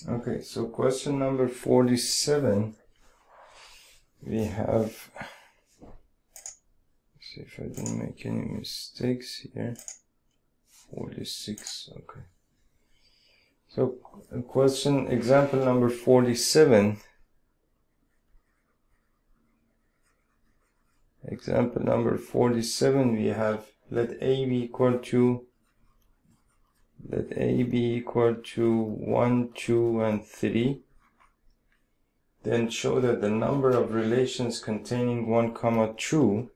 Okay, so question number 47, we have, let's see if I didn't make any mistakes here. 46, okay. So question, example number 47. Example number 47, we have let A be equal to 1, 2, and 3. Then show that the number of relations containing 1, 2.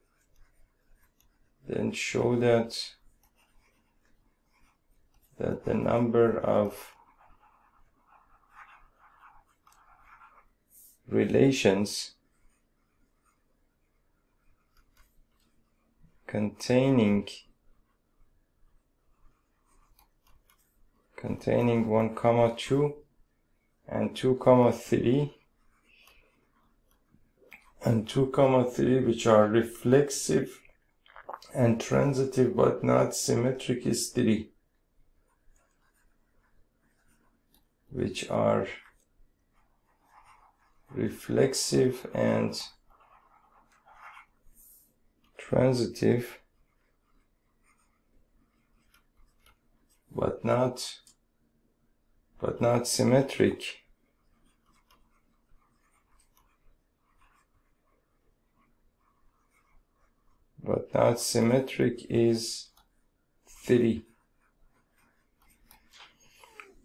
Then show that the number of relations containing 1, 2 and 2, 3 and 2, 3 which are reflexive and transitive but not symmetric is 3, which are reflexive and transitive but not symmetric. But not symmetric is 3.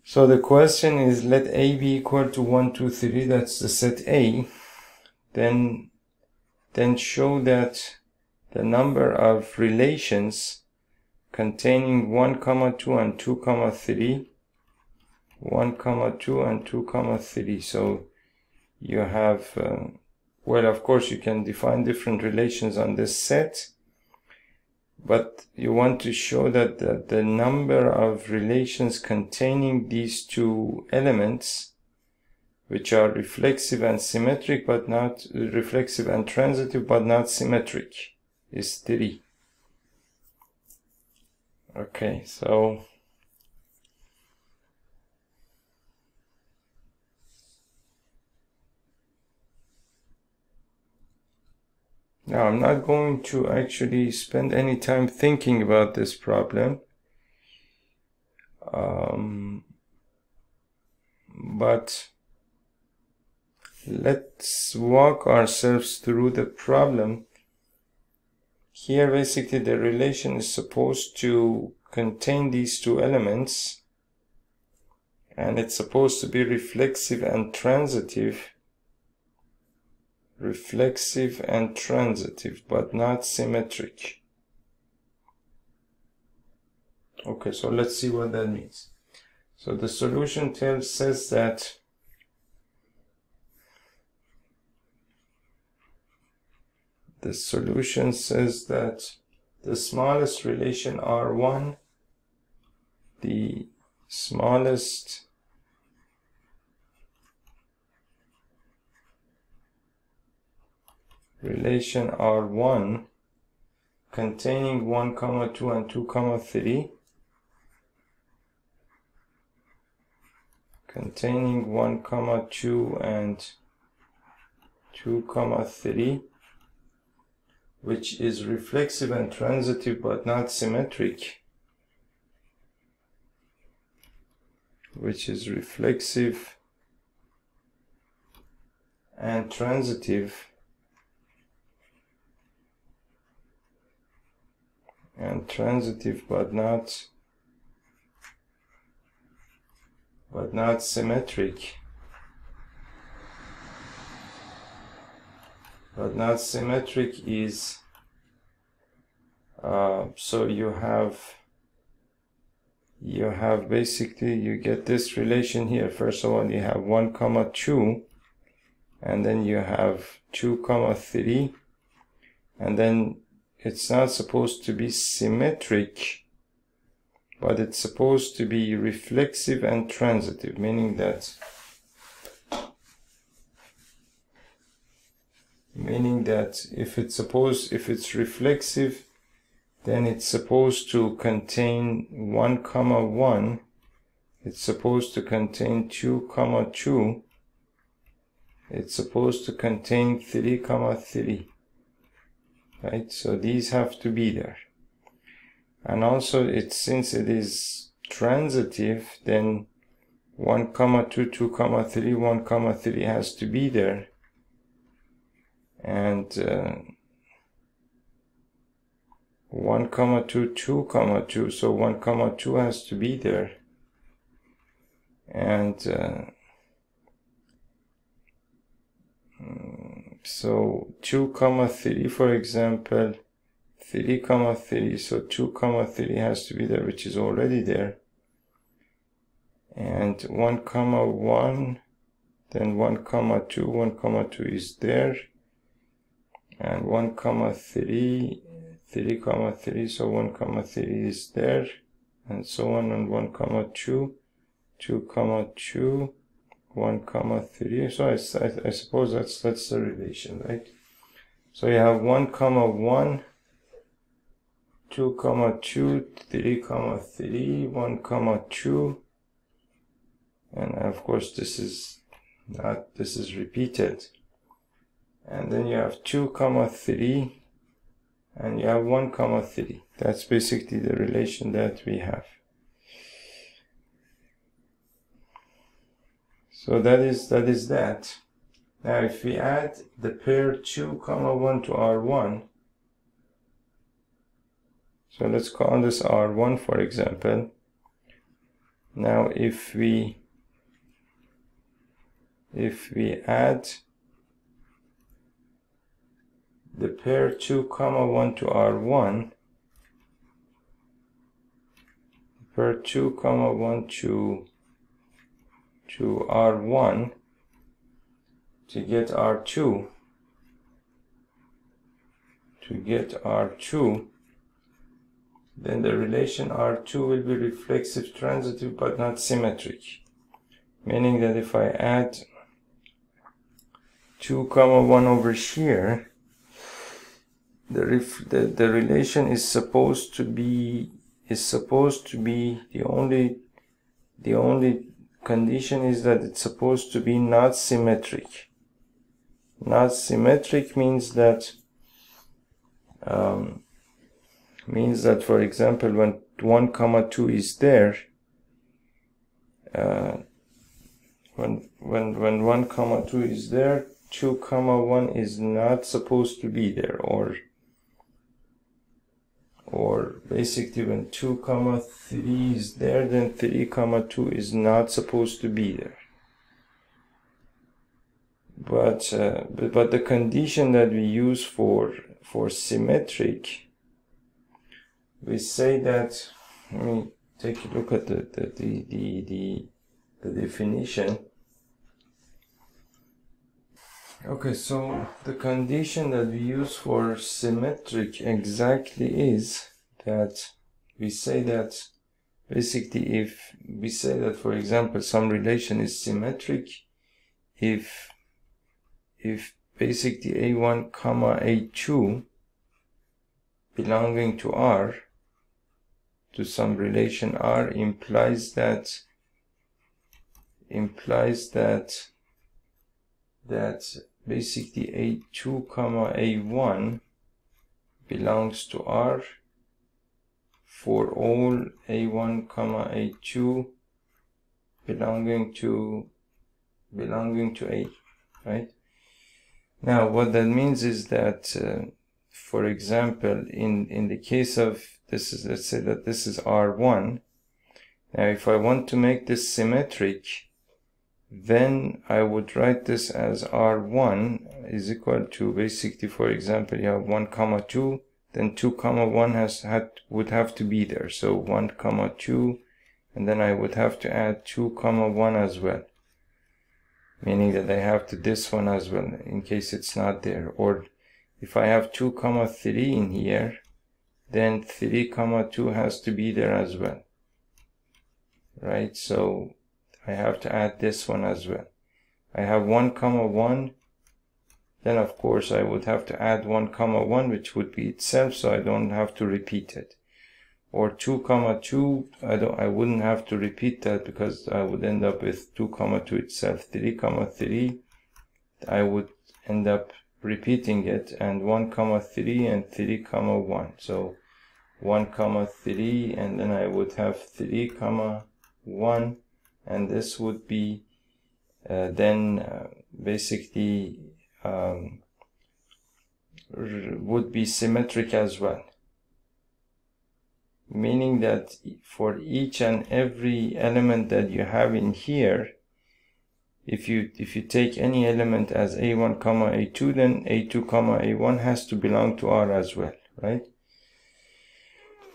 So the question is, let A be equal to 1, 2, 3, that's the set A. Then show that the number of relations containing 1, 2 and 2, 3, 1, 2 and 2, 3. So you have, well, of course you can define different relations on this set, but you want to show that the number of relations containing these two elements, which are reflexive and symmetric but not reflexive and transitive but not symmetric, is 3. Okay, so now I'm not going to actually spend any time thinking about this problem, but let's walk ourselves through the problem. Here basically the relation is supposed to contain these two elements, and it's supposed to be reflexive and transitive, but not symmetric. Okay, so let's see what that means. So the solution says that the smallest relation R1, the smallest relation R1 containing 1, 2 and 2, 3, containing 1, 2 and 2, 3, which is reflexive and transitive but not symmetric, which is reflexive and transitive but not symmetric. But not symmetric is, so you have basically, you get this relation here. First of all, you have 1, 2, and then you have 2, 3, and then it's not supposed to be symmetric, but it's supposed to be reflexive and transitive, meaning that if it's reflexive, then it's supposed to contain 1, 1 it's supposed to contain 2, 2. It's supposed to contain 3, 3. Right? So these have to be there. And also, since it is transitive, then 1, 2, 2, 3, 1, 3 has to be there. And 1, 2, 2, 2, so 1, 2 has to be there. And so 2, 3, for example, 3, 3, so 2, 3 has to be there, which is already there. And 1, 1, then 1, 2, 1, 2 is there. And 1, 3, 3, 3, so 1, 3 is there. And so on, and 1, 2, 2, 2, 1, 3. So I suppose that's the relation, right? So you have 1, 1, 2, 2, 3, 3, 1, 2, and of course this is repeated. And then you have 2, 3, and you have 1, 3. That's basically the relation that we have. So that is that. Now if we add the pair 2, 1 to R1, so let's call this R1 for example. Now if we add the pair 2, 1 to R1, pair 2, 1 to R1 to get R2, then the relation R2 will be reflexive transitive but not symmetric, meaning that if I add 2, 1 over here, the relation is supposed to be the only condition is that it's supposed to be not symmetric. Not symmetric means that for example when 1, 2 is there, when 1, 2 is there, 2, 1 is not supposed to be there, or basically when 2, 3 is there, then 3, 2 is not supposed to be there. But the condition that we use for symmetric, we say that, let me take a look at the definition. Okay, so the condition that we use for symmetric exactly is that we say that basically if we say that, for example, some relation is symmetric if basically A1, A2 belonging to R, to some relation R, implies that basically A2, A1 belongs to R for all A1, A2 belonging to A, right? Now what that means is that for example in the case of this is, let's say that this is R1. Now if I want to make this symmetric, then I would write this as R1 is equal to basically, for example, you have 1, 2, then 2, 1 would have to be there. So 1, 2, and then I would have to add 2, 1 as well. Meaning that I have to this one as well in case it's not there. Or if I have 2, 3 in here, then 3, 2 has to be there as well. Right? So I have to add this one as well. I have 1, 1, then of course I would have to add 1, 1, which would be itself, so I don't have to repeat it. or 2 comma 2, I wouldn't have to repeat that because I would end up with 2 comma 2 itself. 3 comma 3, I would end up repeating it, and 1 comma 3 and 3 comma 1. So 1 comma 3, and then I would have 3 comma 1, and this would be basically would be symmetric as well, meaning that for each and every element that you have in here, if you take any element as a1 comma a2, then a2 comma a1 has to belong to R as well, right?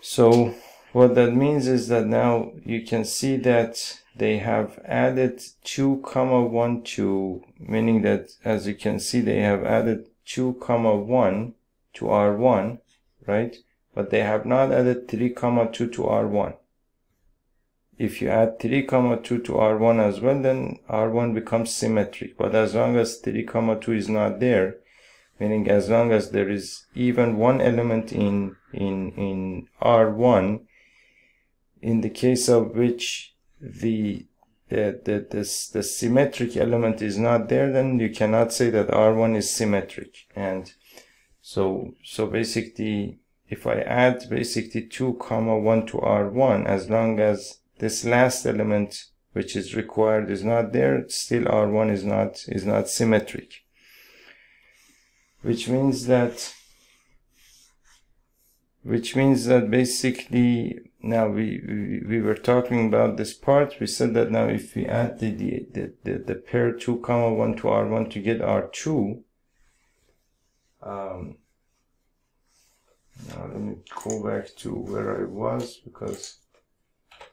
So what that means is that now you can see that they have added 2 comma 1 2, meaning that, as you can see, they have added 2 comma 1 to R1, right? But they have not added 3 comma 2 to R1. If you add 3 comma 2 to R1 as well, then R1 becomes symmetric. But as long as 3 comma 2 is not there, meaning as long as there is even one element in R1, in the case of which the symmetric element is not there, then you cannot say that R1 is symmetric. And so basically, if I add basically 2 comma 1 to R1, as long as this last element which is required is not there, still R1 is not symmetric. Which means that basically, now we were talking about this part. We said that now if we add the pair 2 comma 1 to R1 to get R2, now let me go back to where I was, because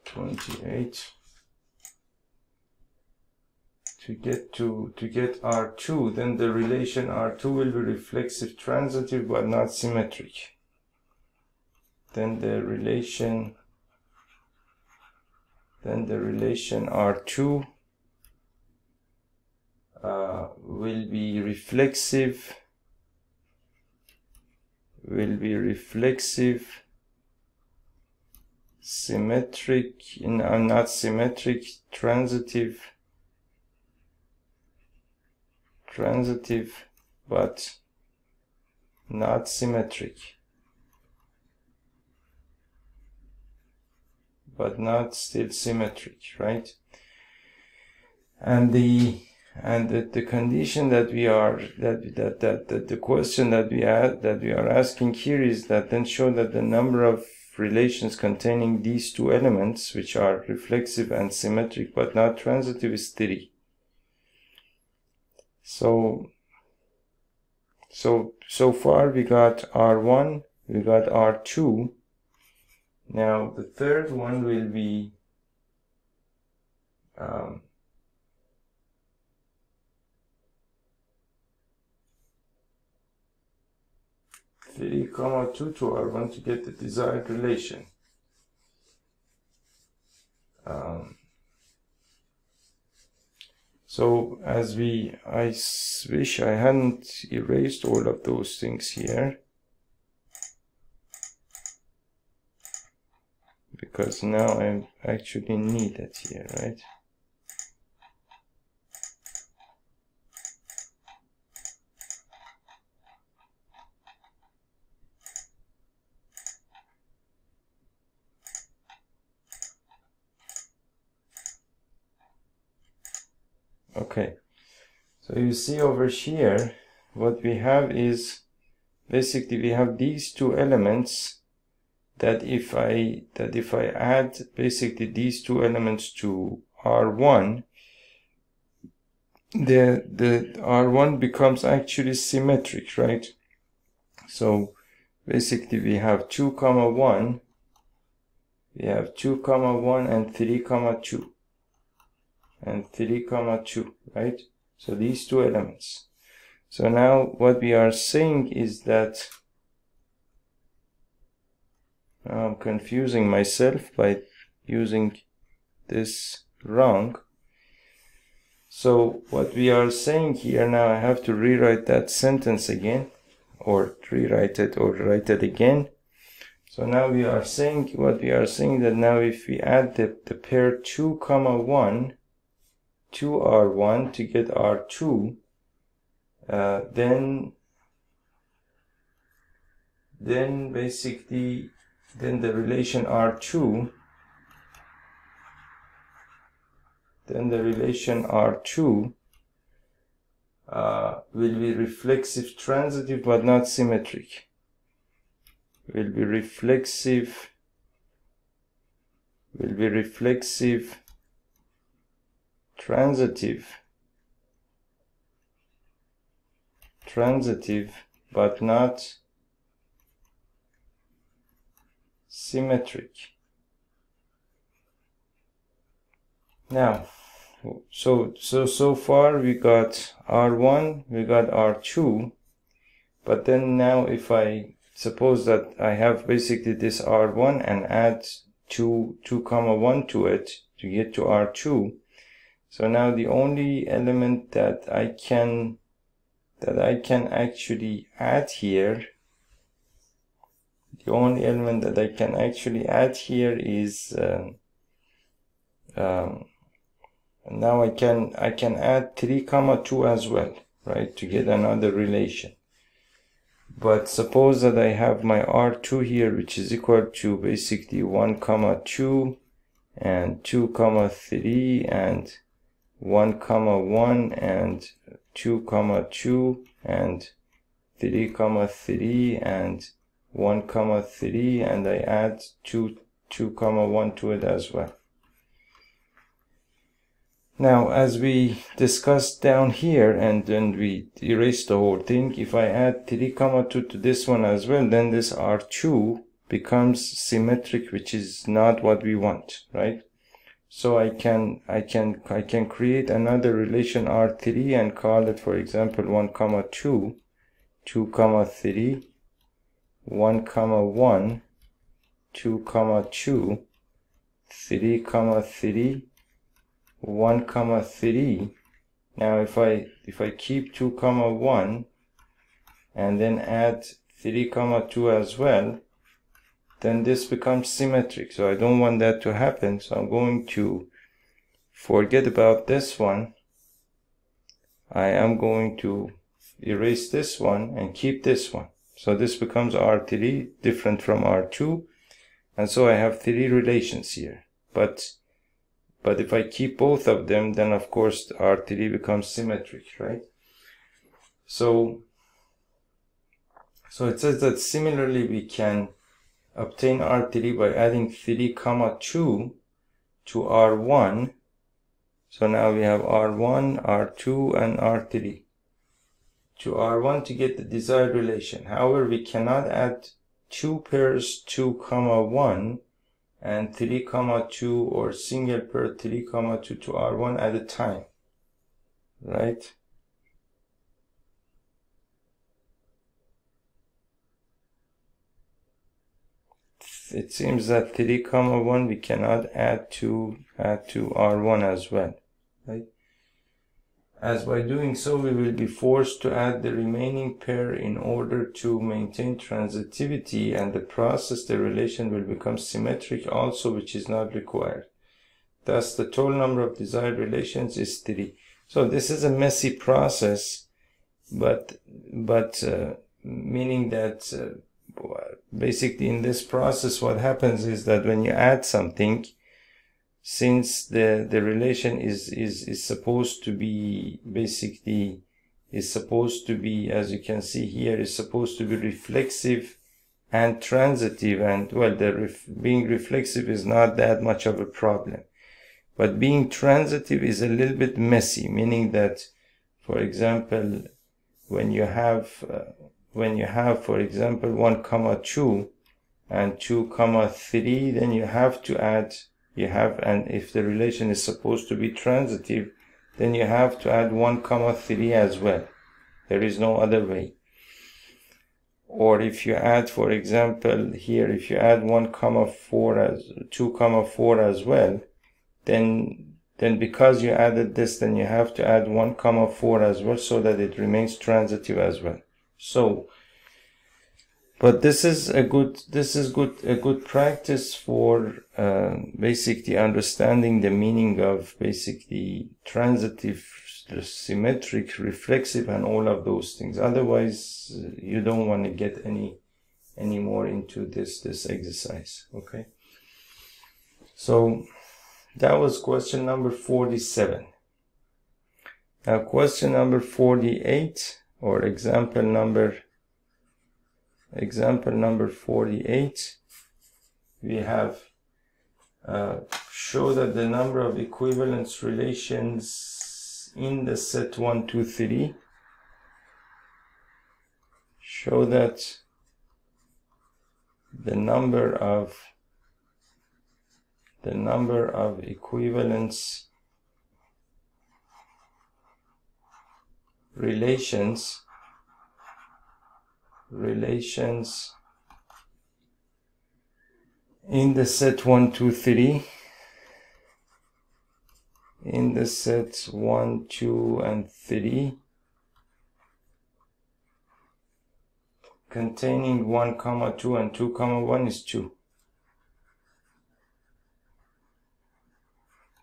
28 to get R2, then the relation R2 will be reflexive transitive but not symmetric. Then the relation R2 will be reflexive, symmetric, not symmetric, transitive, but not symmetric, but not still symmetric, right? And the condition that we are the question that we are asking here is that then show that the number of relations containing these two elements, which are reflexive and symmetric but not transitive, is 3. So far we got R1, we got R2. Now the third one will be 3 comma 2 to R1 to get the desired relation. So as I wish I hadn't erased all of those things here, because now I actually need it here, right? Okay, so you see over here, what we have is basically we have these two elements that if I add basically these two elements to R1, the R1 becomes actually symmetric, right? So basically we have 2 comma 1, we have 2 comma 1 and 3 comma 2. And 3 comma 2, right? So these two elements. So now what we are saying is that I'm confusing myself by using this wrong. So what we are saying here, now I have to rewrite that sentence again, or rewrite it or write it again. So now we are saying what we are saying, that now if we add the pair 2, 1 to R1 to get R2, then basically the relation R2, will be reflexive transitive but not symmetric. Will be reflexive transitive but not symmetric. Now, so far we got R1, we got R2, but then now if I suppose that I have basically this R1 and add 2, 1 to it to get to R2. So now the only element that I can actually add here, is now I can add 3, 2 as well, right, to get another relation. But suppose that I have my R2 here, which is equal to basically 1, 2 and 2, 3 and 1, 1 and 2, 2 and 3, 3 and 1, 3, and I add 2, 1 to it as well. Now, as we discussed down here, and then we erase the whole thing, if I add 3, 2 to this one as well, then this R2 becomes symmetric, which is not what we want, right? So I can create another relation R3 and call it, for example, 1, 2, 2, 3, 1, 1, 2, 2, 3, 3, 1, 3. Now if I keep 2, 1 and then add 3, 2 as well, then this becomes symmetric. So I don't want that to happen. So I'm going to forget about this one. I am going to erase this one and keep this one. So this becomes R3, different from R2. And so I have 3 relations here. But if I keep both of them, then of course R3 becomes symmetric, right? So it says that similarly we can obtain R3 by adding 3, 2 to R1. So now we have R1, R2, and R3 to R1 to get the desired relation. However, we cannot add 2 pairs 2, 1 and 3, 2 or single pair 3, 2 to R1 at a time, right? It seems that 3, 1 we cannot add to R1 as well, right? As by doing so, we will be forced to add the remaining pair in order to maintain transitivity, and the process, the relation will become symmetric also, which is not required. Thus, the total number of desired relations is 3. So this is a messy process, but meaning that basically in this process, what happens is that when you add something, since the relation is supposed to be basically as you can see here, is supposed to be reflexive and transitive, and well, being reflexive is not that much of a problem, but being transitive is a little bit messy, meaning that, for example, when you have for example 1, 2 and 2, 3, then you have to add and if the relation is supposed to be transitive, then you have to add 1, 3 as well. There is no other way. Or if you add, for example, here, if you add 1, 4 as 2, 4 as well, then because you added this, then you have to add 1, 4 as well, so that it remains transitive as well. So But this is a good practice for basically understanding the meaning of basically transitive, symmetric, reflexive, and all of those things. Otherwise, you don't want to get any more into this exercise. Okay. So that was question number 47. Now question number 48, or example number 48, we have show that the number of equivalence relations in the set 1, 2, 3, show that the number of equivalence relations in the set 1, 2, 3, in the set 1, 2, and 3, containing 1, 2, and 2, 1 is 2.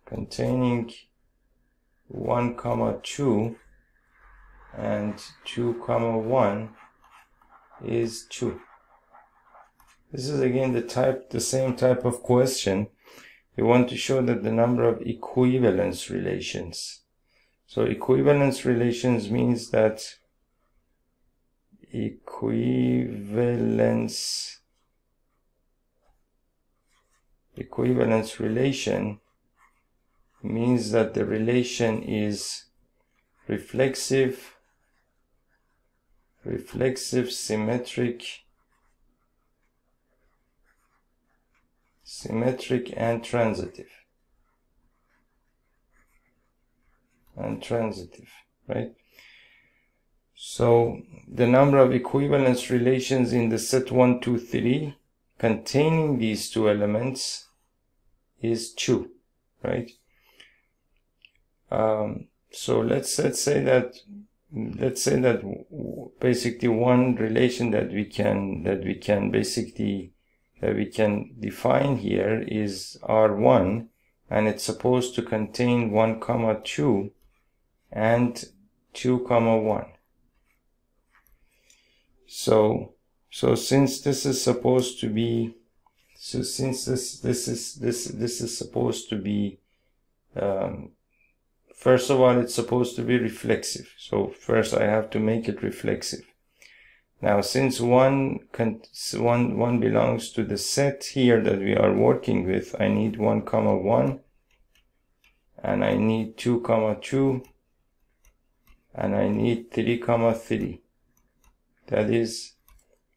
Containing 1, 2, and 2, 1 is 2. This is again the same type of question. We want to show that the number of equivalence relations. So equivalence relations means that equivalence relation means that the relation is reflexive, symmetric, and transitive. Right? So the number of equivalence relations in the set 1, 2, 3 containing these two elements is 2, right? So let's say that basically one relation that we can define here is R1, and it's supposed to contain 1, 2 and 2, 1. So since this is supposed to be, this is supposed to be, first of all, it's supposed to be reflexive. So first I have to make it reflexive. Now, since one belongs to the set here that we are working with, I need 1, 1, and I need 2, 2, and I need 3, 3. That is,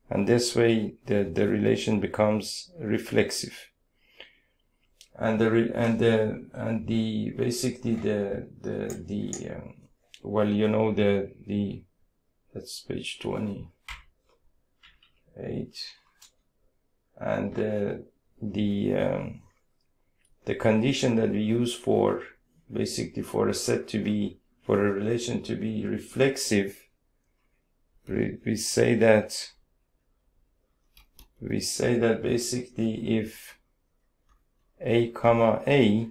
and this way the relation becomes reflexive. And well, you know, that's page 28, and the condition that we use for basically for a relation to be reflexive, we say that basically if A, A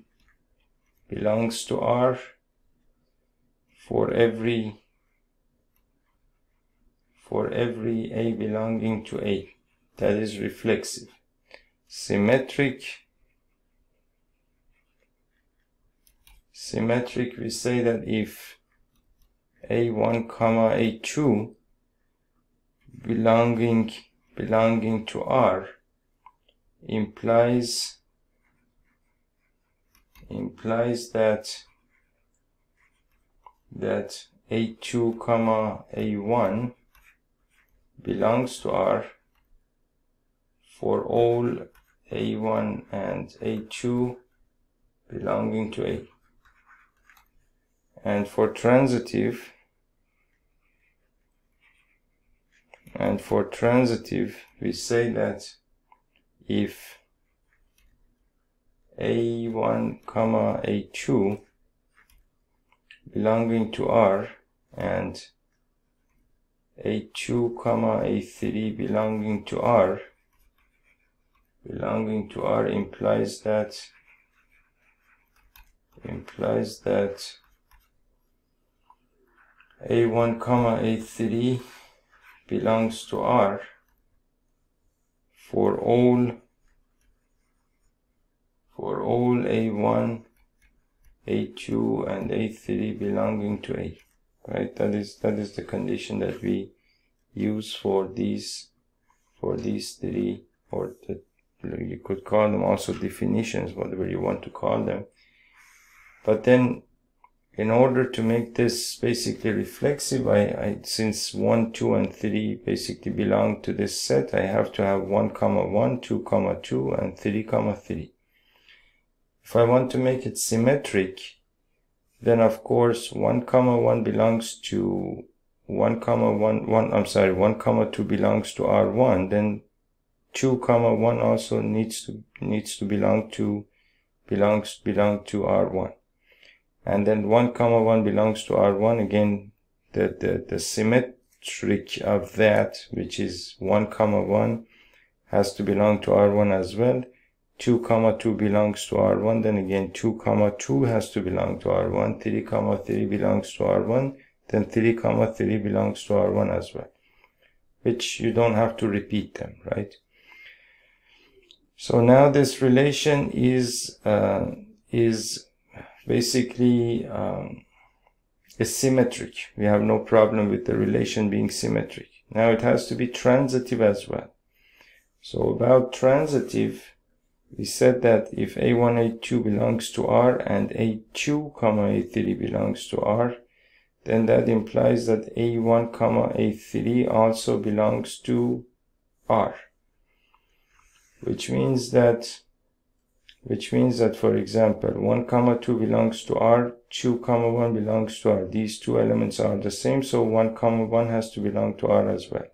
belongs to R for every A belonging to A, that is reflexive. Symmetric, we say that if A1, A2 belonging to R implies that A2, A1 belongs to R for all A1 and A2 belonging to A. And for transitive, we say that if A1, A2 belonging to R and A2 comma A3 belonging to R implies that A1 comma A3 belongs to R for all A1, A2 and A3 belonging to A, right? That is the condition that we use for these three, or you could call them also definitions, whatever you want to call them. But then in order to make this basically reflexive, since 1, 2 and 3 basically belong to this set, I have to have 1 comma 1, 2 comma 2 and 3 comma 3. If I want to make it symmetric, then of course 1 comma 1 belongs to 1 comma 2 belongs to R1, then 2 comma 1 also needs to belong to R1. And then 1 comma 1 belongs to R1. Again, the symmetric of that, which is 1 comma 1, has to belong to R1 as well. 2 comma 2 belongs to R1, then again 2 comma 2 has to belong to R1. 3 comma 3 belongs to R1, then 3 comma 3 belongs to R1 as well, which you don't have to repeat them, right? So now this relation is basically is symmetric. We have no problem with the relation being symmetric. Now it has to be transitive as well. So about transitive, we said that if A1, A2 belongs to R and A2, A3 belongs to R, then that implies that A1, A3 also belongs to R. Which means that for example 1, 2 belongs to R, 2, 1 belongs to R. These two elements are the same, so 1, 1 has to belong to R as well.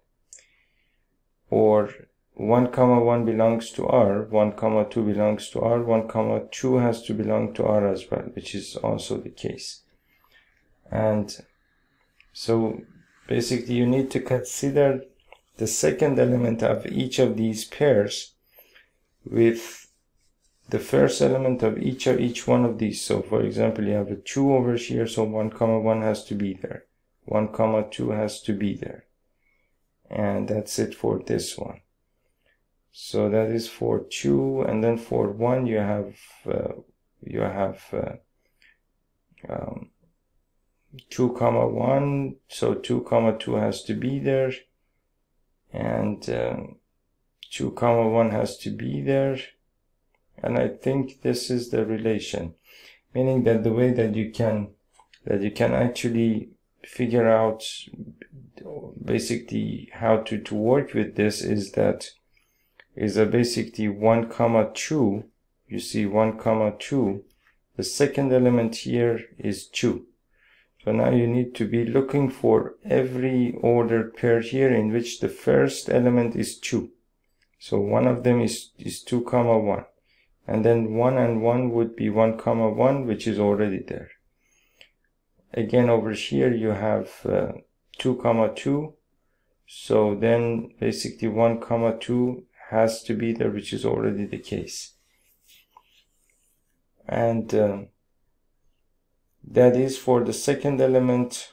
Or 1, 1 belongs to R, 1, 2 belongs to R, 1, 2 has to belong to R as well, which is also the case. And so basically you need to consider the second element of each of these pairs with the first element of each one of these. So for example, you have a 2 over here, so 1, 1 has to be there. 1, 2 has to be there. And that's it for this one. So that is for 2, and then for 1 you have 2, 1, so 2, 2 has to be there, and 2, 1 has to be there. And I think this is the relation, meaning that the way that you can actually figure out basically how to work with this is that basically 1, 2. You see 1, 2. The second element here is 2. So now you need to be looking for every ordered pair here in which the first element is 2. So one of them is 2, 1. And then 1 and 1 would be 1, 1, which is already there. Again, over here you have 2, 2. So then basically 1, 2 has to be there, which is already the case. And that is for the second element,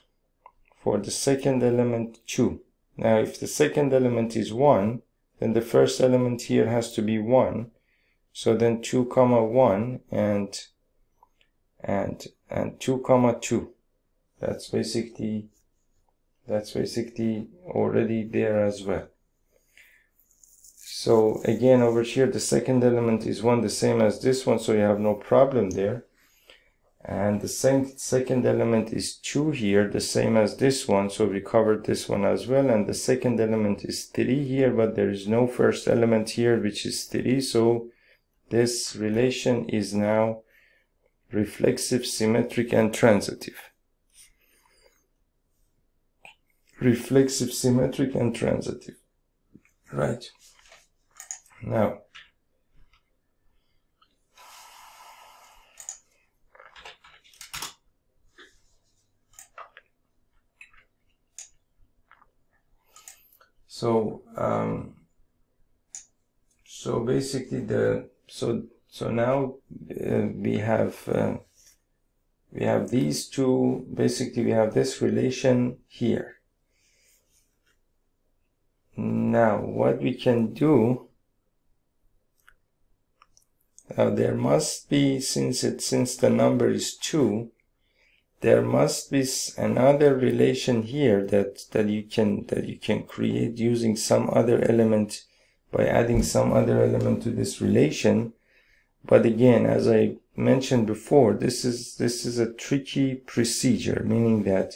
2. Now if the second element is 1, then the first element here has to be 1. So then 2, 1 and 2, 2. That's basically already there as well. So again, over here the second element is 1, the same as this one, so you have no problem there. And the second element is 2 here, the same as this one, so we covered this one as well. And the second element is 3 here, but there is no first element here, which is 3, so this relation is now reflexive, symmetric, and transitive. Reflexive, symmetric, and transitive. Right. Now, So basically so now we have these two. Basically we have this relation here. Now what we can do, there must be, since the number is 2, there must be another relation here that you can create using some other element, by adding some other element to this relation. But again, as I mentioned before, this is a tricky procedure, meaning that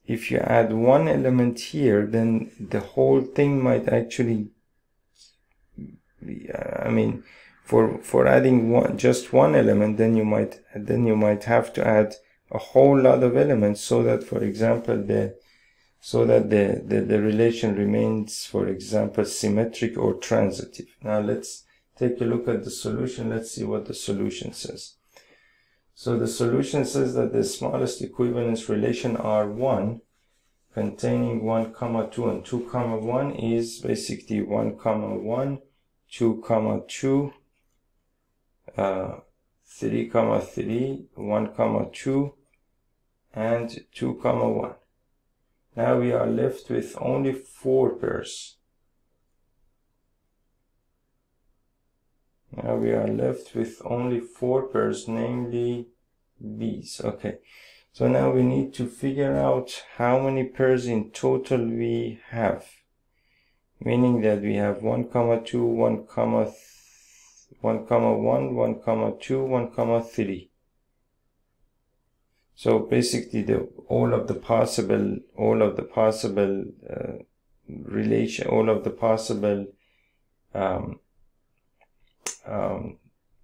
if you add one element here, then the whole thing might actually, I mean, for adding just one element, then you might have to add a whole lot of elements, so that, for example, the relation remains, for example, symmetric or transitive. Now let's take a look at the solution. Let's see what the solution says. So the solution says that the smallest equivalence relation R1 containing 1, 2 and 2, 1 is basically 1, 1, 2, 2, 3, 3, 1, 2, and 2, 1. Now we are left with only 4 pairs. Now we are left with only 4 pairs, namely B's. Okay, so now we need to figure out how many pairs in total we have, meaning that we have 1, 2, 1, 1, 1, 2, 1, 3. So basically all of the possible relation, all of the possible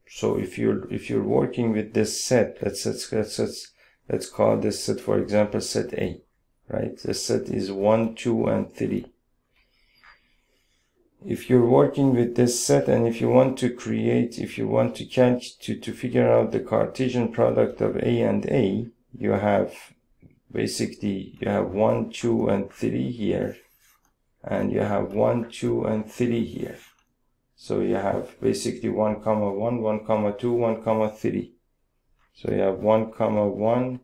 so if you're working with this set, let's call this set, for example, set A, right? The set is 1, 2 and 3. If you're working with this set, and if you want to figure out the Cartesian product of A and A, you have 1, 2 and 3 here, and you have 1, 2 and 3 here. So you have basically 1, 1, 1, 2, 1, 3. So you have 1, 1,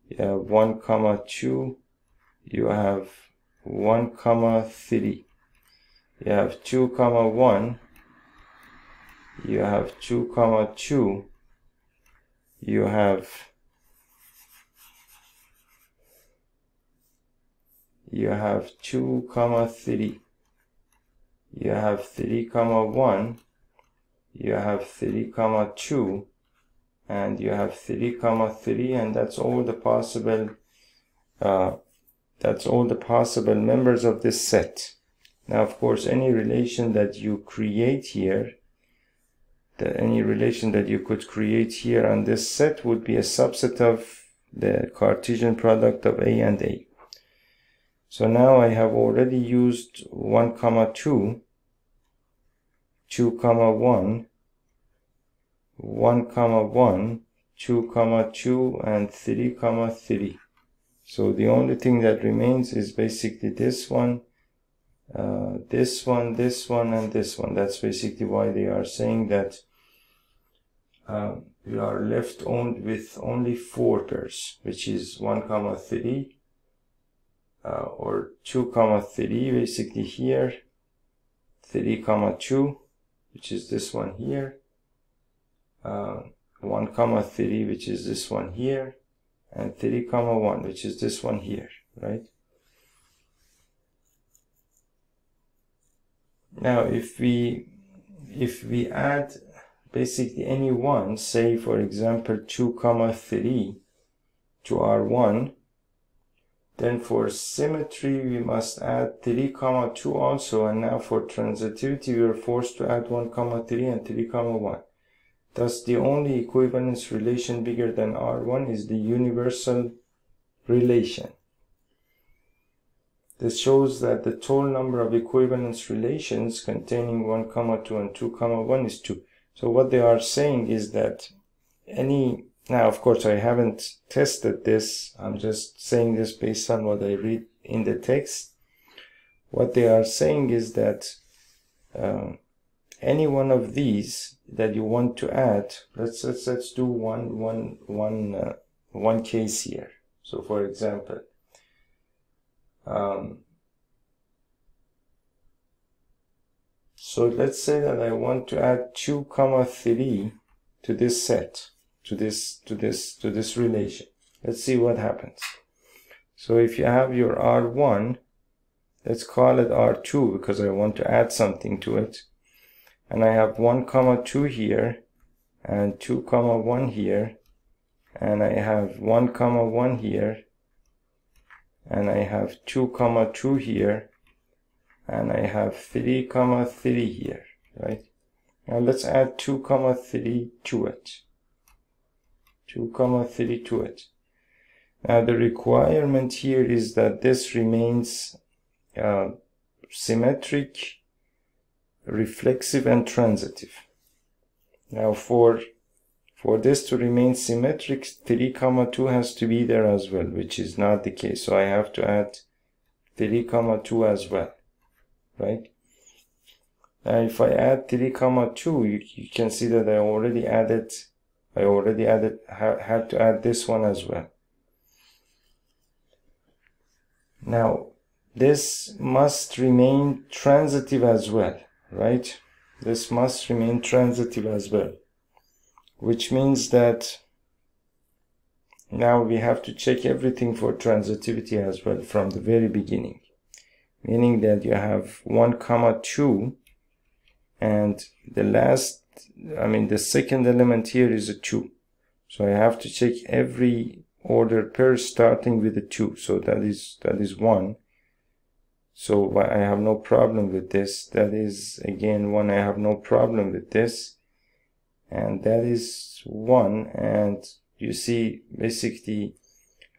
you have 1, 2, you have 1, 3. You have 2, 1, you have 2, 2, you have 2, 3, you have 3, 1, you have 3, 2, and you have 3, 3, and that's all the possible members of this set. Now, of course, any relation that you create here, any relation that you could create here on this set would be a subset of the Cartesian product of A and A. So now I have already used 1, 2, 2, 1, 1, 1, 2, 2, and 3, 3. So the only thing that remains is basically this one, this one, and this one. That's basically why they are saying that we are left with only 4 pairs, which is 1, 3, or 2, 3, basically here, 3, 2, which is this one here, 1, 3, which is this one here, and 3, 1, which is this one here, right? Now if we add basically any one, say for example 2, 3 to R1, then for symmetry we must add 3, 2 also, and now for transitivity we are forced to add 1, 3 and 3, 1. Thus the only equivalence relation bigger than R1 is the universal relation. This shows that the total number of equivalence relations containing 1, 2 and 2, 1 is 2. So what they are saying is that now of course I haven't tested this, I'm just saying this based on what I read in the text, what they are saying is that any one of these that you want to add, let's do one case here. So for example, so let's say that I want to add 2, 3 to this set, to this relation. Let's see what happens. So if you have your R1, let's call it R2 because I want to add something to it. And I have 1, 2 here, and 2, 1 here, and I have 1, 1 here, and I have 2, 2 here, and I have 3, 3 here, right? Now let's add 2, 3 to it. 2, 3 to it. Now the requirement here is that this remains symmetric, reflexive, and transitive. Now for this to remain symmetric, 3, 2 has to be there as well, which is not the case. So I have to add 3, 2 as well, right? Now if I add 3, 2, you can see that I already had to add this one as well. Now this must remain transitive as well, right? This must remain transitive as well, which means that now we have to check everything for transitivity as well from the very beginning, meaning that you have 1, 2, and the second element here is a 2. So I have to check every ordered pair starting with a 2. So that is 1. So I have no problem with this. That is again 1. I have no problem with this. And that is 1. And you see, basically,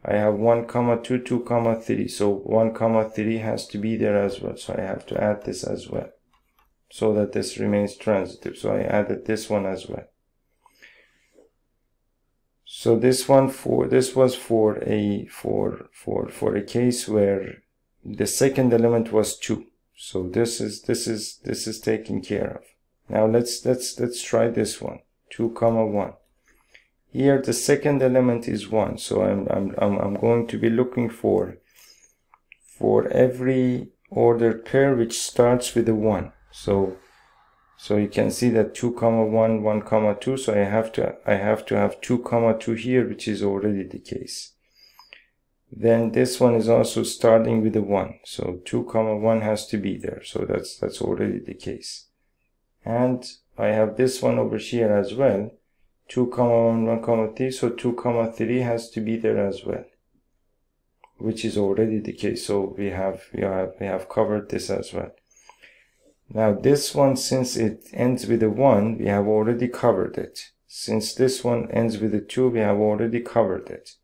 I have 1, 2, 2, 3. So 1, 3 has to be there as well. So I have to add this as well, so that this remains transitive. So I added this one as well. So this was for a case where the second element was 2. So this is taken care of. Now let's try this one, 2, 1. Here the second element is 1. So I'm going to be looking for every ordered pair which starts with a 1. So you can see that 2, 1, 1, 2. So I have to have 2, 2 here, which is already the case. Then this one is also starting with a 1. So 2, 1 has to be there. So that's already the case. And I have this one over here as well. 2, 1, 1, 3. So 2, 3 has to be there as well, which is already the case. So we have covered this as well. Now this one, since it ends with a 1, we have already covered it. Since this one ends with a 2, we have already covered it.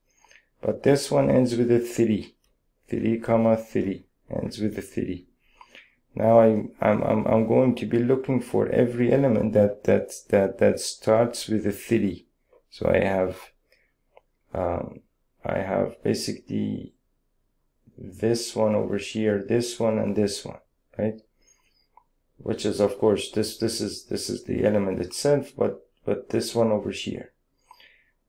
But this one ends with a 3. 3, 3 ends with a 3. Now I'm going to be looking for every element that starts with a 3. So I have basically this one over here, this one, and this one, right? Which is, of course, this is the element itself, but this one over here.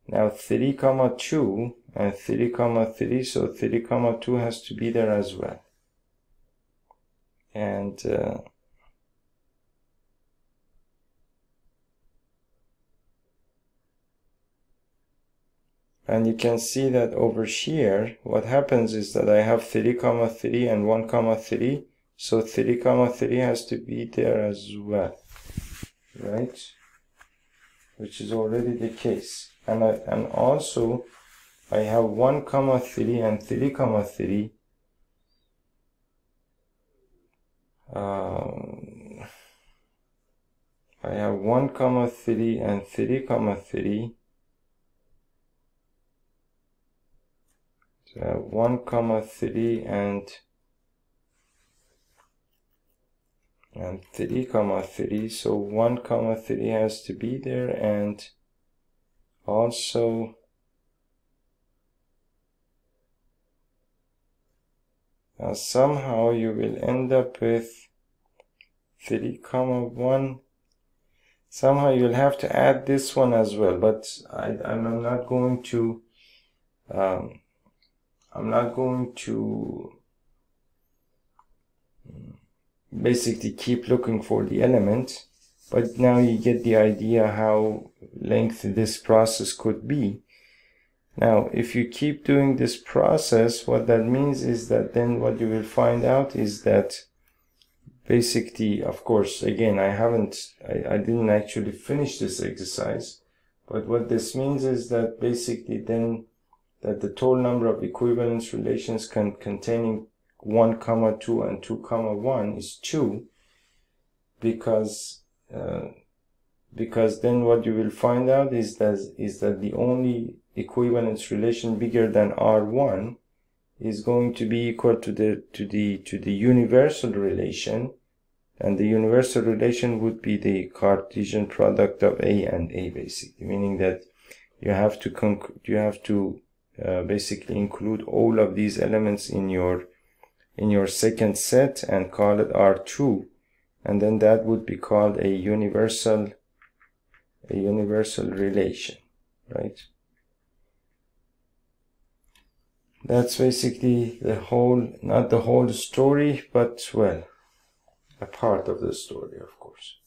Now 3, 2 and 3, 3, so 3, 2 has to be there as well. And you can see that over here, what happens is that I have 3, 3 and 1, 3. So 3, 3 has to be there as well, right? Which is already the case. And also I have 1, 3 and 3, 3. I have 1, 3 and 3, 3. So I have 1, 3 and 3, 3. So 1, 3 has to be there, and also somehow you will end up with 3, 1. Somehow you'll have to add this one as well, but I'm not going to basically keep looking for the element, but now you get the idea how lengthy this process could be. Now, if you keep doing this process, what that means is that then what you will find out is that basically, of course, again, I didn't actually finish this exercise, but what this means is that basically then that the total number of equivalence relations containing 1, 2 and 2, 1 is 2, because then what you will find out is that the only equivalence relation bigger than R1 is going to be equal to the universal relation, and the universal relation would be the Cartesian product of A and A, basically, meaning that you have to basically include all of these elements in your second set and call it R2, and then that would be called a universal relation, right? That's basically not the whole story, but well, a part of the story, of course.